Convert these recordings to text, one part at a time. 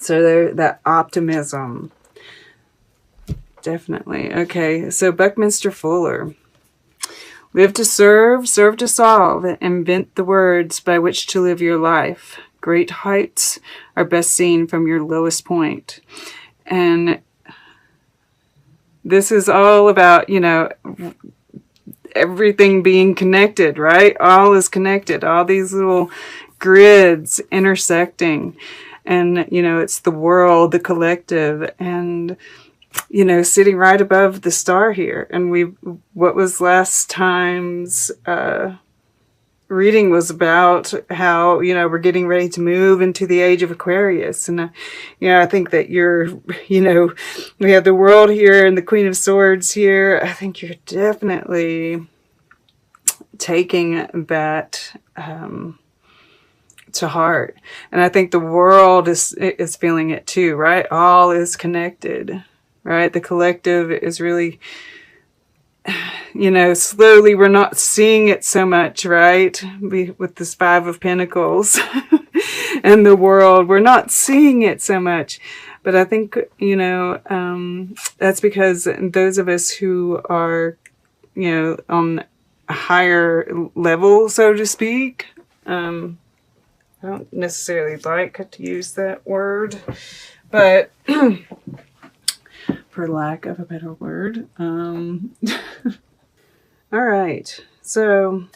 So there, that optimism. Definitely. Okay, so Buckminster Fuller. Live to serve to solve, invent the words by which to live your life. Great heights are best seen from your lowest point. And this is all about, you know, everything being connected, right? All is connected. All these little grids intersecting. And, you know, it's the world, the collective, and, you know, sitting right above the star here. And what was last time's reading was about how, you know, we're getting ready to move into the age of Aquarius. And, you know, I think that you're, you know, we have the world here and the Queen of Swords here. I think you're definitely taking that to heart. And I think the world is feeling it too, right? All is connected, right? The collective is really, you know, slowly, we're not seeing it so much, right? With this Five of Pentacles and the world, we're not seeing it so much. But I think, you know, that's because those of us who are, you know, on a higher level, so to speak, I don't necessarily like to use that word, but for lack of a better word. All right. So,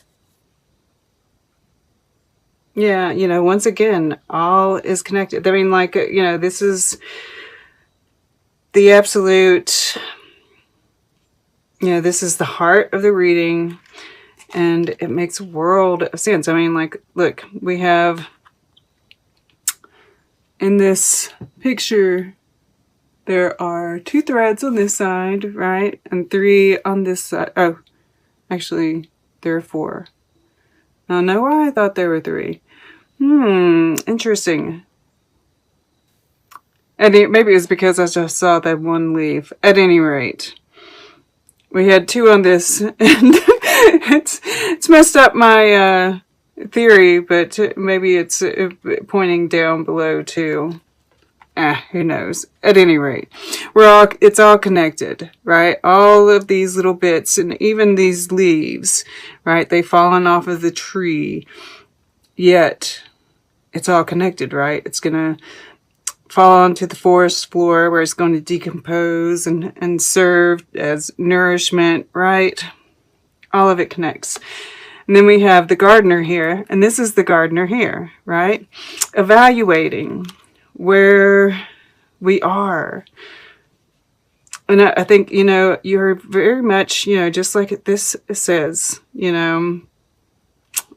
yeah, you know, once again, all is connected. I mean, like, you know, this is the absolute, you know, this is the heart of the reading, and it makes a world of sense. I mean, like, look, we have in this picture, there are 2 threads on this side, right? And 3 on this side. Oh, actually, there are 4. I don't know why I thought there were 3. Interesting. And maybe it's because I just saw that one leaf. At any rate, we had 2 on this, and it's messed up my theory, but maybe it's pointing down below too. Who knows? At any rate, it's all connected, right? All of these little bits, and even these leaves, right? They've fallen off of the tree, yet it's all connected, right? It's gonna fall onto the forest floor where it's going to decompose and serve as nourishment, right? All of it connects. And then we have the gardener here, and this is the gardener here, right? Evaluating where we are. And I think, you know, you're very much, you know, just like this says, you know,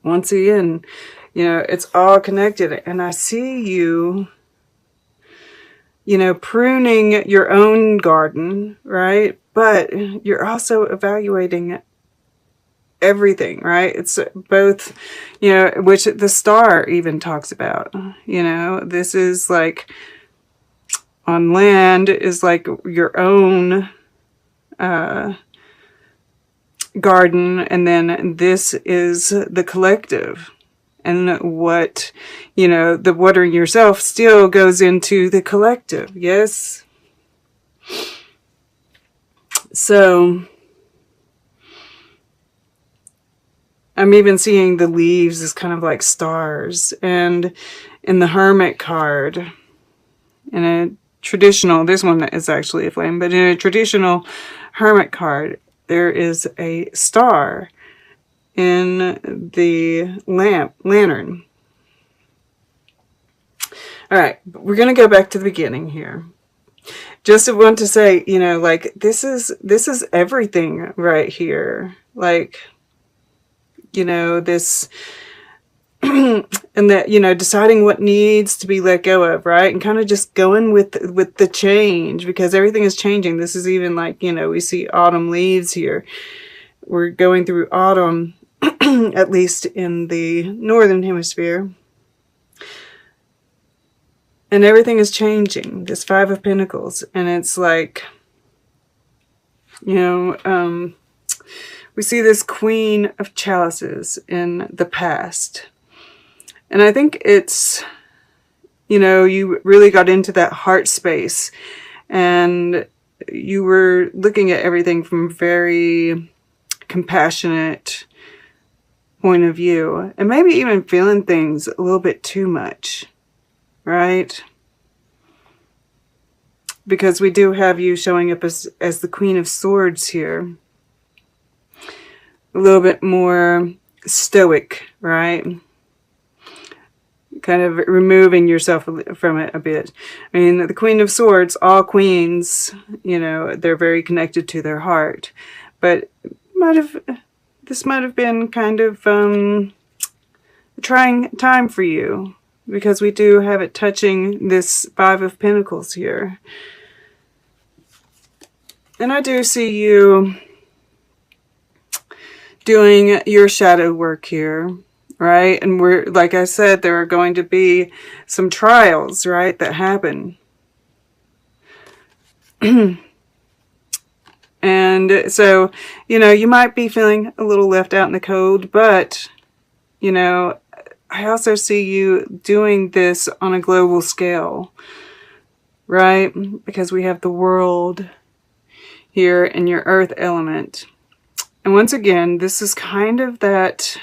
once again, you know, it's all connected. And I see you, you know, pruning your own garden, right? But you're also evaluating everything, right? It's both, you know, which the star even talks about, you know, this is like on land is like your own garden, and then this is the collective. And what, you know, the watering yourself still goes into the collective, yes? So I'm even seeing the leaves as kind of like stars. And in the Hermit card, in a traditional, this one is actually a flame, but in a traditional Hermit card, there is a star in the lantern. All right, we're going to go back to the beginning here. Just want to say, you know, like this is everything right here. Like, you know, this and that, you know, deciding what needs to be let go of, right? And kind of just going with the change, because everything is changing. This is even like, you know, we see autumn leaves here. We're going through autumn, at least in the northern hemisphere. And everything is changing. This Five of Pentacles. And it's like, you know, we see this Queen of Chalices in the past. And I think it's you know, you really got into that heart space, and you were looking at everything from a very compassionate point of view, and maybe even feeling things a little bit too much, right? Because we do have you showing up as the Queen of Swords here. A little bit more stoic, right? Kind of removing yourself from it a bit. I mean, the Queen of Swords, all queens, you know, they're very connected to their heart. But this might have been kind of a trying time for you, because we do have it touching this Five of Pentacles here. And I do see you doing your shadow work here, right? And we're, like I said, there are going to be some trials, right, that happen. And so, you know, you might be feeling a little left out in the cold, but, you know, I also see you doing this on a global scale, right? Because we have the world here in your earth element. And once again, this is kind of that,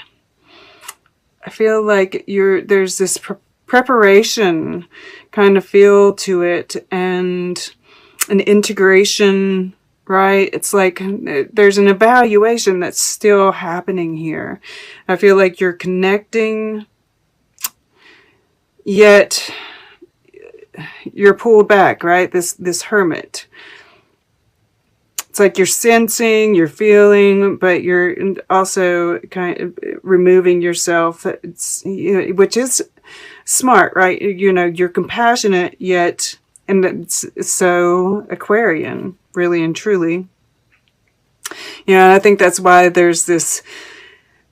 I feel like there's this preparation kind of feel to it, and an integration, right? It's like there's an evaluation that's still happening here. I feel like you're connecting, yet you're pulled back, right? This hermit. It's like you're sensing, you're feeling, but you're also kind of removing yourself. It's, you know, which is smart, right? You know, you're compassionate, yet, and it's so Aquarian, really and truly. You know, I think that's why there's this,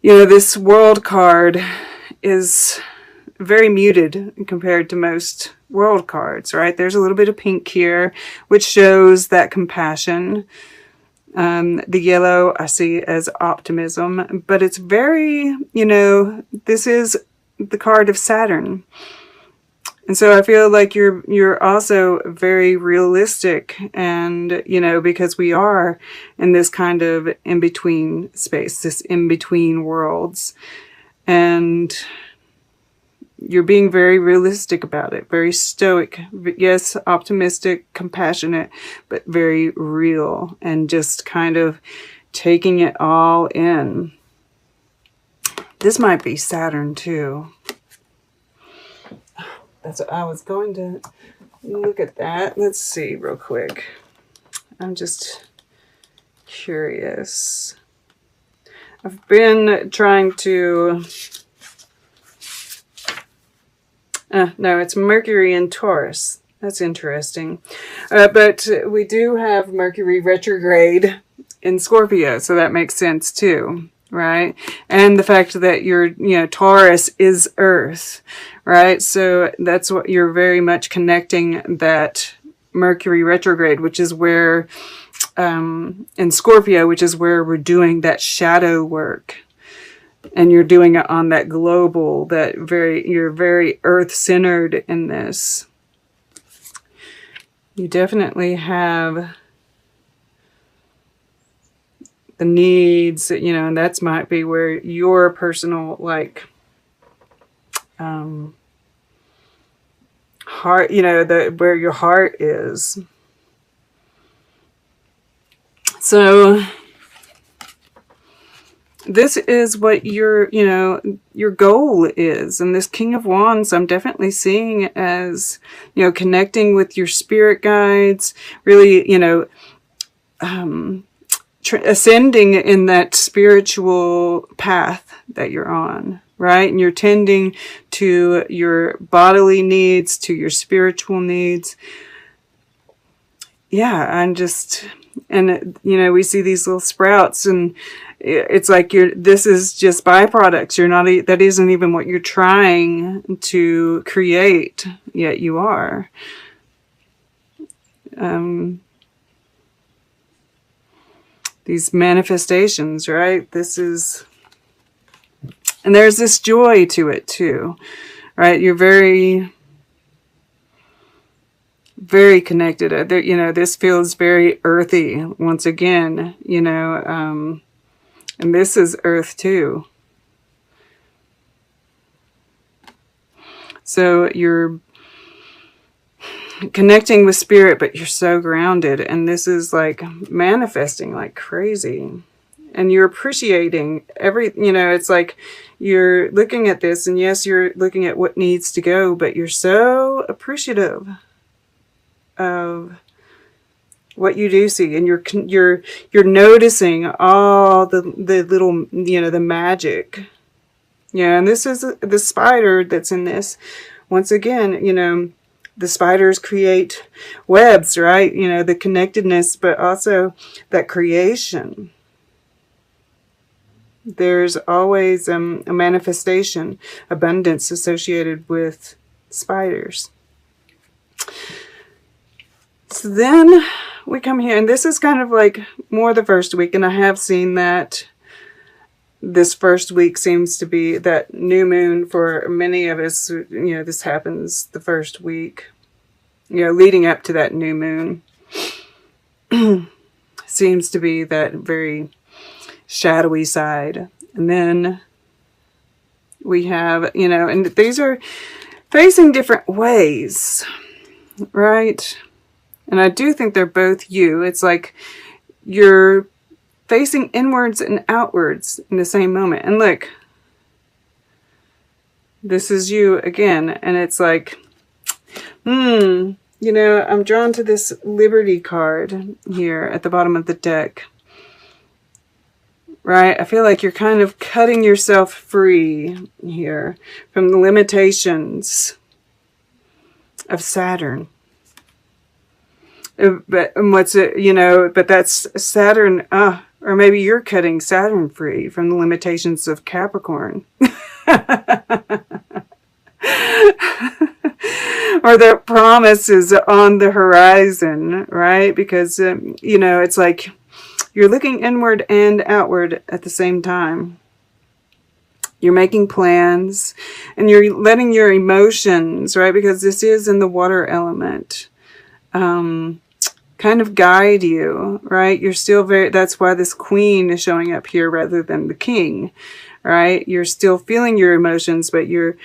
you know, this world card is very muted compared to most world cards, right? There's a little bit of pink here, which shows that compassion. The yellow I see as optimism, but it's very, you know, this is the card of Saturn. And so I feel like you're also very realistic, and, you know, because we are in this kind of in-between space, this in-between worlds, and you're being very realistic about it, very stoic, yes, optimistic, compassionate, but very real, and just kind of taking it all in. This might be Saturn too. That's what I was going to look at that. Let's see real quick. I'm just curious. I've been trying to... no, it's Mercury in Taurus. That's interesting. But we do have Mercury retrograde in Scorpio, so that makes sense too, right? And the fact that you know, Taurus is Earth, right? So that's what you're very much connecting, that Mercury retrograde, which is where, in Scorpio, which is where we're doing that shadow work. And you're doing it on that global, you're very earth-centered in this. You definitely have the needs, you know, and that's might be where your personal, like, heart, you know, where your heart is. So this is what your goal is. And this King of Wands, I'm definitely seeing as, you know, connecting with your spirit guides, really, you know, ascending in that spiritual path that you're on, right? And you're tending to your bodily needs, to your spiritual needs. Yeah, and you know, we see these little sprouts, and it's like this is just byproducts. That isn't even what you're trying to create, yet you are. These manifestations, right? And there's this joy to it too, right? You're very very connected. You know, this feels very earthy once again, you know, and this is earth too. So you're connecting with spirit, but you're so grounded. And this is like manifesting like crazy. And you're appreciating you know, it's like you're looking at this, and yes, you're looking at what needs to go, but you're so appreciative of what you do see, and you're noticing all the little, you know, the magic. Yeah, and this is the spider that's in this. Once again, you know, the spiders create webs, right? You know, the connectedness, but also that creation. There's always a manifestation, abundance associated with spiders. So then we come here, and this is kind of like more the first week, and I have seen that this first week seems to be that new moon for many of us. You know, this happens the first week, you know, leading up to that new moon. Seems to be that very shadowy side. And then we have, you know, and these are facing different ways, right? And I do think they're both you. It's like you're facing inwards and outwards in the same moment. And look, this is you again. And it's like, you know, I'm drawn to this Liberty card here at the bottom of the deck. Right? I feel like you're kind of cutting yourself free here from the limitations of Saturn. But what's it, you know, but that's Saturn, or maybe you're cutting Saturn free from the limitations of Capricorn. Or the promise is on the horizon, right? Because, you know, it's like you're looking inward and outward at the same time. You're making plans, and you're letting your emotions, right? Because this is in the water element, kind of guide you, right? You're still that's why this queen is showing up here rather than the king, right? You're still feeling your emotions, but you're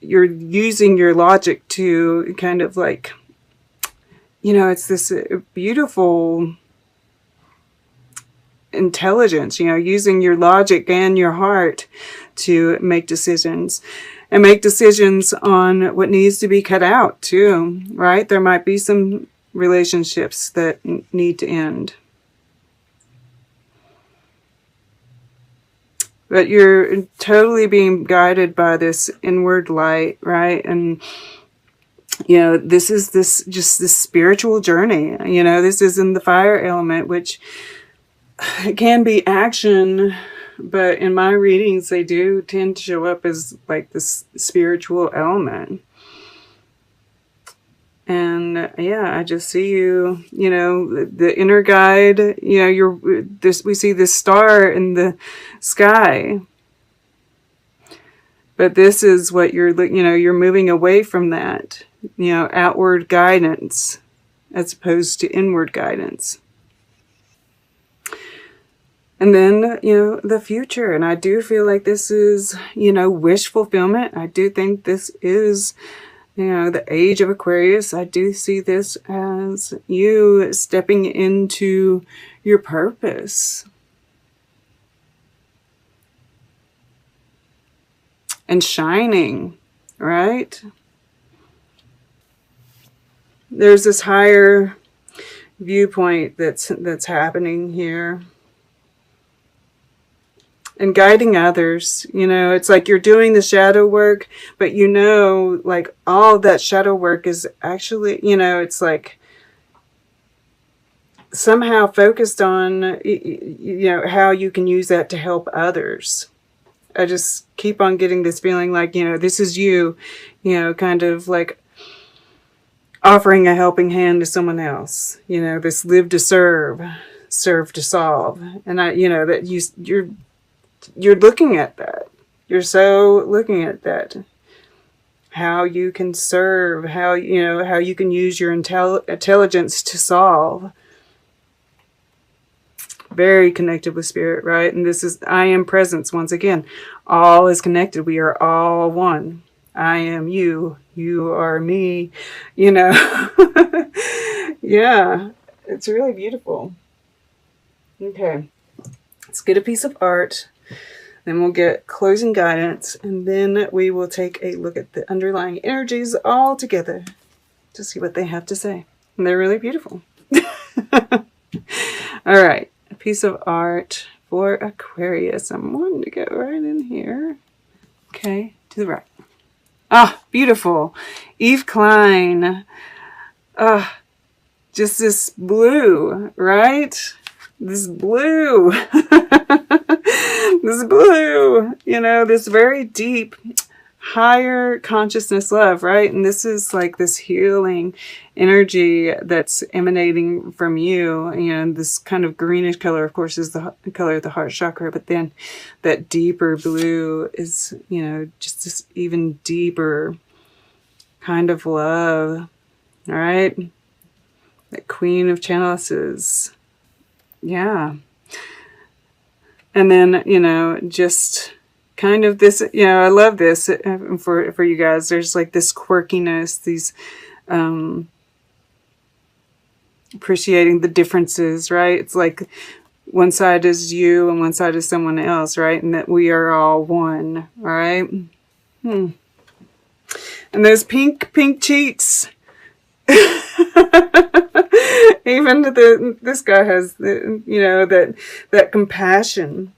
using your logic to kind of like, you know, it's this beautiful intelligence, you know, using your logic and your heart to make decisions, and make decisions on what needs to be cut out too, right? There might be some relationships that need to end, but you're totally being guided by this inward light, right? And you know, this is just this spiritual journey. You know, this is in the fire element, which it can be action, but in my readings, they do tend to show up as like this spiritual element. And yeah, I just see you, you know, the inner guide, you know, we see this star in the sky. But this is what you know, you're moving away from that, you know, outward guidance as opposed to inward guidance. And then, you know, the future. And I do feel like this is, you know, wish fulfillment. I do think this is, you know, the age of Aquarius. I do see this as you stepping into your purpose. And shining, right? There's this higher viewpoint that's happening here. And guiding others, you know, it's like you're doing the shadow work, but you know, like all of that shadow work is actually, you know, it's like somehow focused on, you know, how you can use that to help others. I just keep on getting this feeling like, you know, this is you know, kind of like offering a helping hand to someone else, you know, this live to serve, serve to solve. And you know, that you're looking at that. You're so looking at that. how you can serve, how, you know, how you can use your intelligence to solve. Very connected with spirit, right? And this is I am presence once again. All is connected. We are all one. I am you. You are me. You know. Yeah. It's really beautiful. Okay. Let's get a piece of art. Then we'll get closing guidance. And then we will take a look at the underlying energies all together to see what they have to say. And they're really beautiful. All right. A piece of art for Aquarius. I'm wanting to get right in here. Okay, to the right. Ah, beautiful. Eve Klein. Ah, just this blue, right? This blue. This blue. You know, this very deep, higher consciousness love, right? And this is like this healing energy that's emanating from you. And this kind of greenish color, of course, is the color of the heart chakra. But then that deeper blue is, you know, just this even deeper kind of love. All right. That Queen of Chalices. Yeah. And then, you know, just kind of this, you know, I love this for you guys. There's like this quirkiness, these appreciating the differences, right? It's like one side is you and one side is someone else, right? And that we are all one, all right? And those pink cheeks. Even this guy has, you know, that compassion.